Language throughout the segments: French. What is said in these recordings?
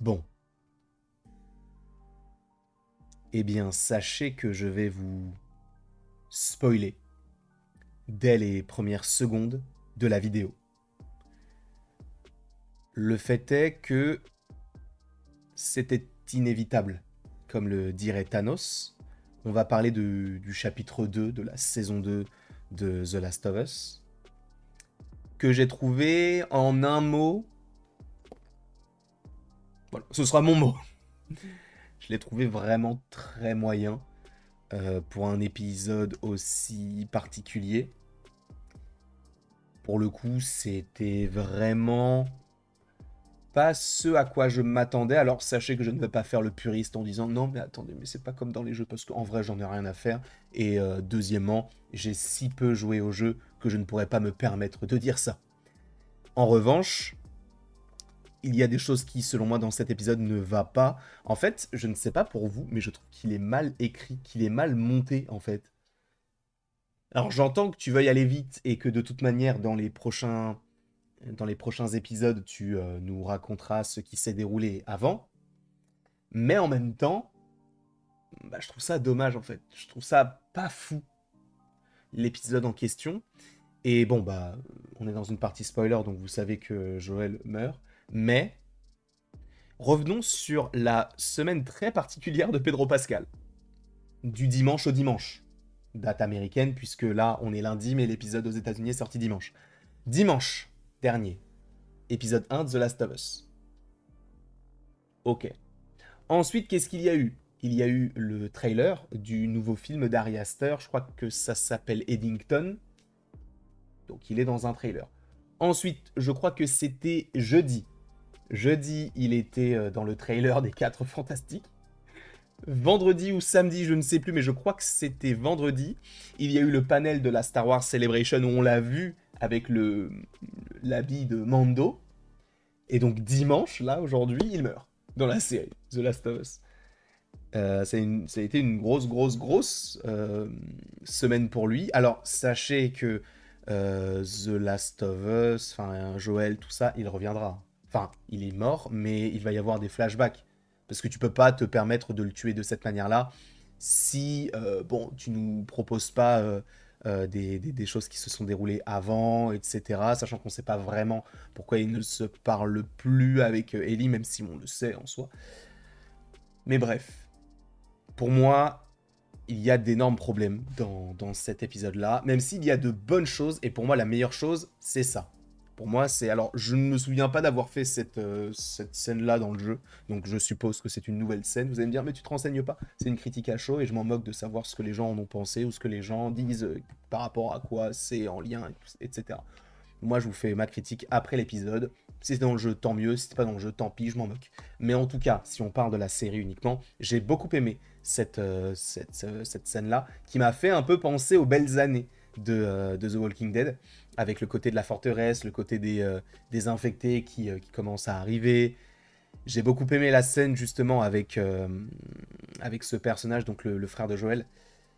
Bon. Eh bien, sachez que je vais vous spoiler dès les premières secondes de la vidéo. Le fait est que c'était inévitable, comme le dirait Thanos. On va parler du chapitre 2 de la saison 2 de The Last of Us, que j'ai trouvé en un mot. Voilà, ce sera mon mot. Je l'ai trouvé vraiment très moyen pour un épisode aussi particulier. Pour le coup, c'était vraiment pas ce à quoi je m'attendais. Alors sachez que je ne vais pas faire le puriste en disant non mais attendez, mais c'est pas comme dans les jeux parce qu'en vrai j'en ai rien à faire. Et deuxièmement, j'ai si peu joué au jeu que je ne pourrais pas me permettre de dire ça. En revanche, il y a des choses qui, selon moi, dans cet épisode ne va pas. En fait, je ne sais pas pour vous, mais je trouve qu'il est mal écrit, qu'il est mal monté, en fait. Alors j'entends que tu veuilles aller vite et que de toute manière, dans les prochains épisodes, tu nous raconteras ce qui s'est déroulé avant. Mais en même temps, bah, je trouve ça dommage, en fait. Je trouve ça pas fou, l'épisode en question. Et bon, bah, on est dans une partie spoiler, donc vous savez que Joël meurt. Mais revenons sur la semaine très particulière de Pedro Pascal. Du dimanche au dimanche. Date américaine, puisque là, on est lundi, mais l'épisode aux États-Unis est sorti dimanche. Dimanche dernier, épisode 1 de The Last of Us. Ok. Ensuite, qu'est-ce qu'il y a eu? Il y a eu le trailer du nouveau film d'Ari Aster, je crois que ça s'appelle Eddington. Donc il est dans un trailer. Ensuite, je crois que c'était jeudi. Jeudi, il était dans le trailer des 4 Fantastiques. Vendredi ou samedi, je ne sais plus, mais je crois que c'était vendredi. Il y a eu le panel de la Star Wars Celebration où on l'a vu avec l'habit de Mando. Et donc dimanche, là, aujourd'hui, il meurt dans la série The Last of Us. Ça a été une grosse semaine pour lui. Alors, sachez que The Last of Us, enfin, Joël, tout ça, il reviendra. Enfin, il est mort, mais il va y avoir des flashbacks. Parce que tu peux pas te permettre de le tuer de cette manière-là si, bon, tu nous proposes pas des choses qui se sont déroulées avant, etc. Sachant qu'on sait pas vraiment pourquoi il ne se parle plus avec Ellie, même si on le sait en soi. Mais bref, pour moi, il y a d'énormes problèmes dans cet épisode-là, même s'il y a de bonnes choses, et pour moi, la meilleure chose, c'est ça. Pour moi, c'est... Alors, je ne me souviens pas d'avoir fait cette scène-là dans le jeu, donc je suppose que c'est une nouvelle scène. Vous allez me dire, mais tu te renseignes pas? C'est une critique à chaud, et je m'en moque de savoir ce que les gens en ont pensé, ou ce que les gens disent par rapport à quoi c'est en lien, etc. Moi, je vous fais ma critique après l'épisode. Si c'est dans le jeu, tant mieux. Si c'est pas dans le jeu, tant pis, je m'en moque. Mais en tout cas, si on parle de la série uniquement, j'ai beaucoup aimé cette scène-là, qui m'a fait un peu penser aux belles années de The Walking Dead, avec le côté de la forteresse, le côté des infectés qui commencent à arriver. J'ai beaucoup aimé la scène justement avec ce personnage, donc le frère de Joël,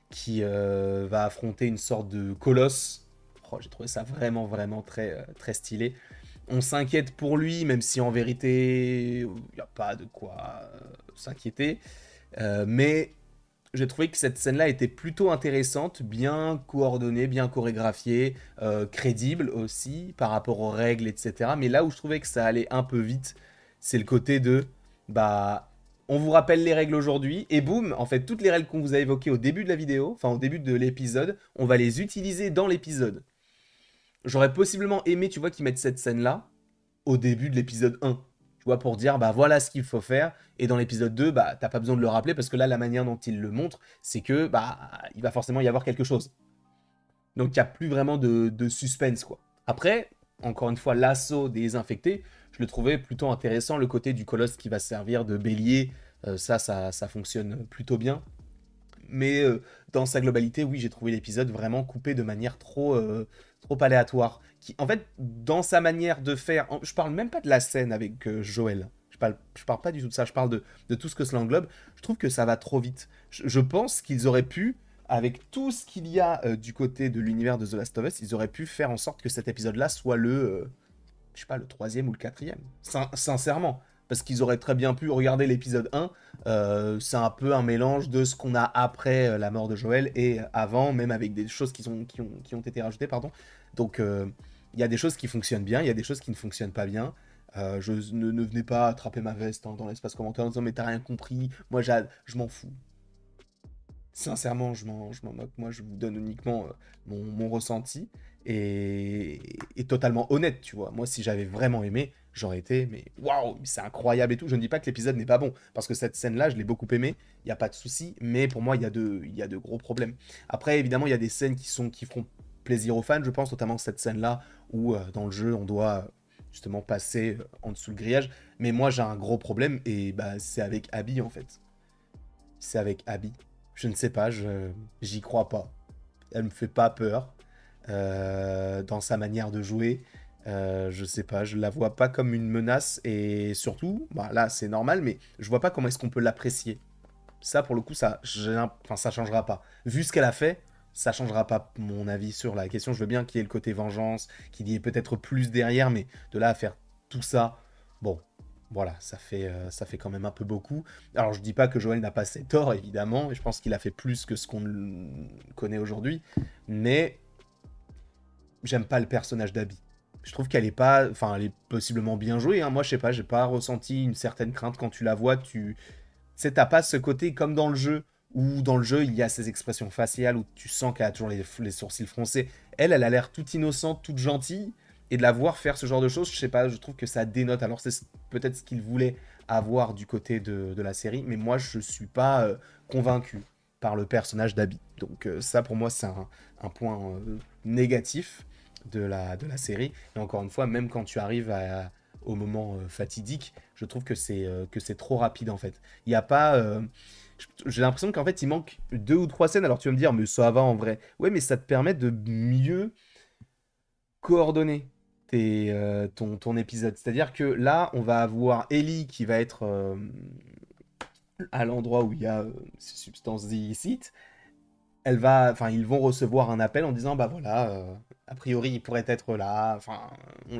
qui va affronter une sorte de colosse. Oh, j'ai trouvé ça vraiment très stylé. On s'inquiète pour lui, même si en vérité, il n'y a pas de quoi s'inquiéter. Mais j'ai trouvé que cette scène-là était plutôt intéressante, bien coordonnée, bien chorégraphiée, crédible aussi par rapport aux règles, etc. Mais là où je trouvais que ça allait un peu vite, c'est le côté de, bah, on vous rappelle les règles aujourd'hui, et boum, en fait, toutes les règles qu'on vous a évoquées au début de la vidéo, enfin au début de l'épisode, on va les utiliser dans l'épisode. J'aurais possiblement aimé, tu vois, qu'ils mettent cette scène-là au début de l'épisode 1. Tu vois, pour dire, bah voilà ce qu'il faut faire. Et dans l'épisode 2, bah t'as pas besoin de le rappeler parce que là, la manière dont il le montre, c'est que, bah, il va forcément y avoir quelque chose. Donc il n'y a plus vraiment de suspense, quoi. Après, encore une fois, l'assaut des infectés, je le trouvais plutôt intéressant. Le côté du colosse qui va servir de bélier, ça fonctionne plutôt bien. Mais dans sa globalité, oui, j'ai trouvé l'épisode vraiment coupé de manière trop aléatoire. Qui, en fait, dans sa manière de faire, je parle même pas de la scène avec Joël. Je parle pas du tout de ça. Je parle de tout ce que cela englobe. Je trouve que ça va trop vite. Je pense qu'ils auraient pu, avec tout ce qu'il y a du côté de l'univers de The Last of Us, ils auraient pu faire en sorte que cet épisode-là soit je sais pas, le troisième ou le quatrième. Sincèrement. parce qu'ils auraient très bien pu regarder l'épisode 1. C'est un peu un mélange de ce qu'on a après la mort de Joël et avant, même avec des choses qui ont été rajoutées, pardon. Donc, il y a des choses qui fonctionnent bien, il y a des choses qui ne fonctionnent pas bien. Ne venez pas attraper ma veste hein, dans l'espace commentaire en disant mais t'as rien compris, moi je m'en fous. Sincèrement, je m'en moque. Moi, je vous donne uniquement mon ressenti et totalement honnête, tu vois. Moi, si j'avais vraiment aimé, j'aurais été, mais waouh, c'est incroyable et tout. Je ne dis pas que l'épisode n'est pas bon, parce que cette scène-là, je l'ai beaucoup aimée, il n'y a pas de souci, mais pour moi, il y a de gros problèmes. Après, évidemment, il y a des scènes qui feront plaisir aux fans, je pense, notamment cette scène-là où, dans le jeu, on doit justement passer en dessous le grillage. Mais moi, j'ai un gros problème, et bah, c'est avec Abby, en fait. C'est avec Abby. Je ne sais pas, j'y crois pas. Elle me fait pas peur dans sa manière de jouer. Je sais pas, je la vois pas comme une menace et surtout, bah là c'est normal, mais je vois pas comment est-ce qu'on peut l'apprécier. Ça pour le coup, enfin, ça changera pas. Vu ce qu'elle a fait, ça changera pas mon avis sur la question. Je veux bien qu'il y ait le côté vengeance, qu'il y ait peut-être plus derrière, mais de là à faire tout ça, bon, voilà, ça fait quand même un peu beaucoup. Alors je dis pas que Joël n'a pas ses torts, évidemment, et je pense qu'il a fait plus que ce qu'on connaît aujourd'hui, mais j'aime pas le personnage d'Abby. Je trouve qu'elle est pas, enfin, elle est possiblement bien jouée. Hein. Moi, je sais pas, j'ai pas ressenti une certaine crainte quand tu la vois. Tu sais, t'as pas ce côté comme dans le jeu où dans le jeu il y a ces expressions faciales où tu sens qu'elle a toujours les sourcils froncés. Elle a l'air toute innocente, toute gentille, et de la voir faire ce genre de choses, je sais pas, je trouve que ça dénote. Alors c'est peut-être ce qu'il voulait avoir du côté de la série, mais moi je suis pas convaincu par le personnage d'Abby. Donc ça pour moi c'est un point négatif de la série. Et encore une fois, même quand tu arrives au moment fatidique, je trouve que c'est trop rapide en fait. Il n'y a pas... j'ai l'impression qu'en fait il manque 2 ou 3 scènes. Alors tu vas me dire, mais ça va en vrai. Ouais, mais ça te permet de mieux coordonner ton épisode. C'est-à-dire que là, on va avoir Ellie qui va être à l'endroit où il y a ces substances illicites. Enfin, ils vont recevoir un appel en disant, bah voilà, a priori, il pourrait être là, enfin, on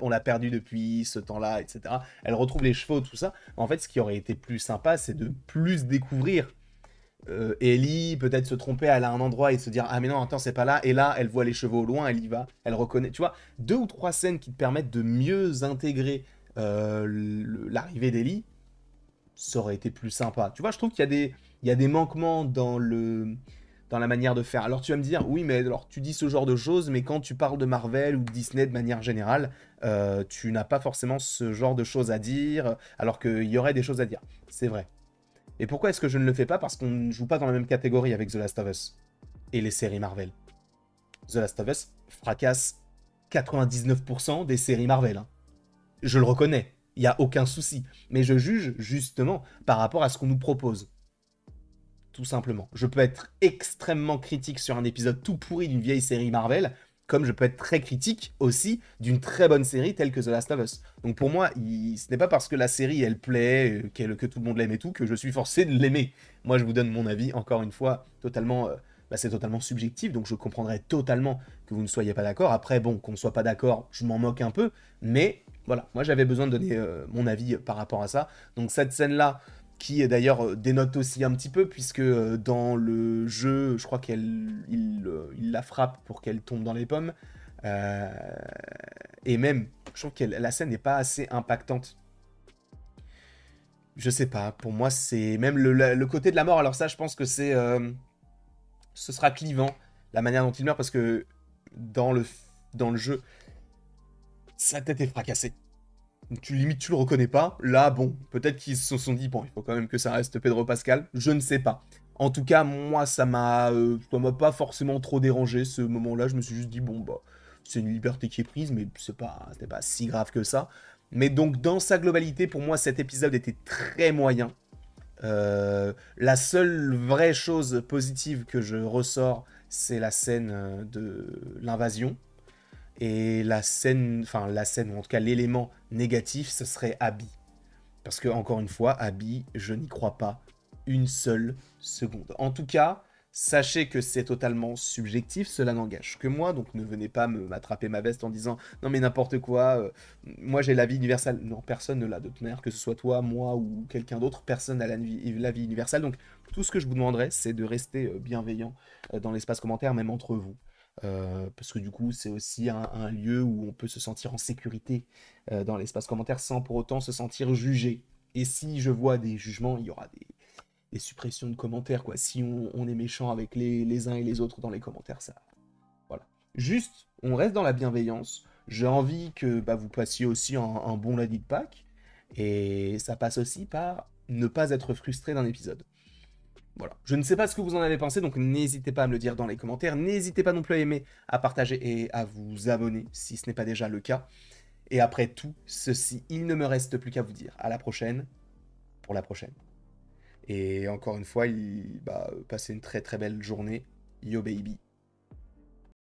l'a perdu depuis ce temps-là, etc. Elle retrouve les chevaux, tout ça. En fait, ce qui aurait été plus sympa, c'est de plus découvrir Ellie, peut-être se tromper, aller à un endroit et se dire, ah mais non, attends, c'est pas là, et là, elle voit les chevaux au loin, elle y va, elle reconnaît, tu vois, 2 ou 3 scènes qui te permettent de mieux intégrer l'arrivée d'Ellie, ça aurait été plus sympa. Tu vois, je trouve il y a des manquements dans la manière de faire. Alors tu vas me dire, oui, mais alors tu dis ce genre de choses, mais quand tu parles de Marvel ou de Disney de manière générale, tu n'as pas forcément ce genre de choses à dire, alors qu'il y aurait des choses à dire. C'est vrai. Et pourquoi est-ce que je ne le fais pas? Parce qu'on ne joue pas dans la même catégorie avec The Last of Us et les séries Marvel. The Last of Us fracasse 99% des séries Marvel. Hein. Je le reconnais, il n'y a aucun souci. Mais je juge justement par rapport à ce qu'on nous propose. Tout simplement. Je peux être extrêmement critique sur un épisode tout pourri d'une vieille série Marvel, comme je peux être très critique aussi d'une très bonne série telle que The Last of Us. Donc pour moi, ce n'est pas parce que la série elle plaît, que tout le monde l'aime et tout, que je suis forcé de l'aimer. Moi je vous donne mon avis, encore une fois, totalement, bah, c'est totalement subjectif, donc je comprendrais totalement que vous ne soyez pas d'accord. Après, bon, qu'on ne soit pas d'accord, je m'en moque un peu, mais voilà, moi j'avais besoin de donner mon avis par rapport à ça. Donc cette scène-là, qui d'ailleurs dénote aussi un petit peu, puisque dans le jeu, je crois il la frappe pour qu'elle tombe dans les pommes. Euh, et même, je trouve que la scène n'est pas assez impactante. Je sais pas, pour moi, c'est même le côté de la mort. Alors ça, je pense que ce sera clivant, la manière dont il meurt, parce que dans le jeu, sa tête est fracassée. Limite, tu le reconnais pas. Là, bon, peut-être qu'ils se sont dit, bon, il faut quand même que ça reste Pedro Pascal. Je ne sais pas. En tout cas, moi, ça m'a pas forcément trop dérangé ce moment-là. Je me suis juste dit, bon, bah, c'est une liberté qui est prise, mais c'était pas si grave que ça. Mais donc, dans sa globalité, pour moi, cet épisode était très moyen. La seule vraie chose positive que je ressors, c'est la scène de l'invasion. Et la scène, ou en tout cas l'élément négatif, ce serait Abby. Parce que, encore une fois, Abby, je n'y crois pas une seule seconde. En tout cas, Sachez que c'est totalement subjectif, cela n'engage que moi, donc ne venez pas m'attraper ma veste en disant non mais n'importe quoi, moi j'ai la vie universelle. Non, personne ne l'a de toute manière, que ce soit toi, moi ou quelqu'un d'autre, personne n'a la vie universelle. Donc tout ce que je vous demanderais, c'est de rester bienveillant dans l'espace commentaire, même entre vous. Parce que du coup, c'est aussi un lieu où on peut se sentir en sécurité dans l'espace commentaire sans pour autant se sentir jugé. Et si je vois des jugements, il y aura des suppressions de commentaires, quoi. Si on est méchant avec les uns et les autres dans les commentaires, ça. Voilà. Juste, on reste dans la bienveillance. J'ai envie que bah, vous passiez aussi un bon lundi de Pâques. Et ça passe aussi par ne pas être frustré d'un épisode. Voilà. Je ne sais pas ce que vous en avez pensé, donc n'hésitez pas à me le dire dans les commentaires. N'hésitez pas non plus à aimer, à partager et à vous abonner si ce n'est pas déjà le cas. Et après tout ceci, il ne me reste plus qu'à vous dire à la prochaine pour la prochaine. Et encore une fois, passez une très très belle journée. Yo baby.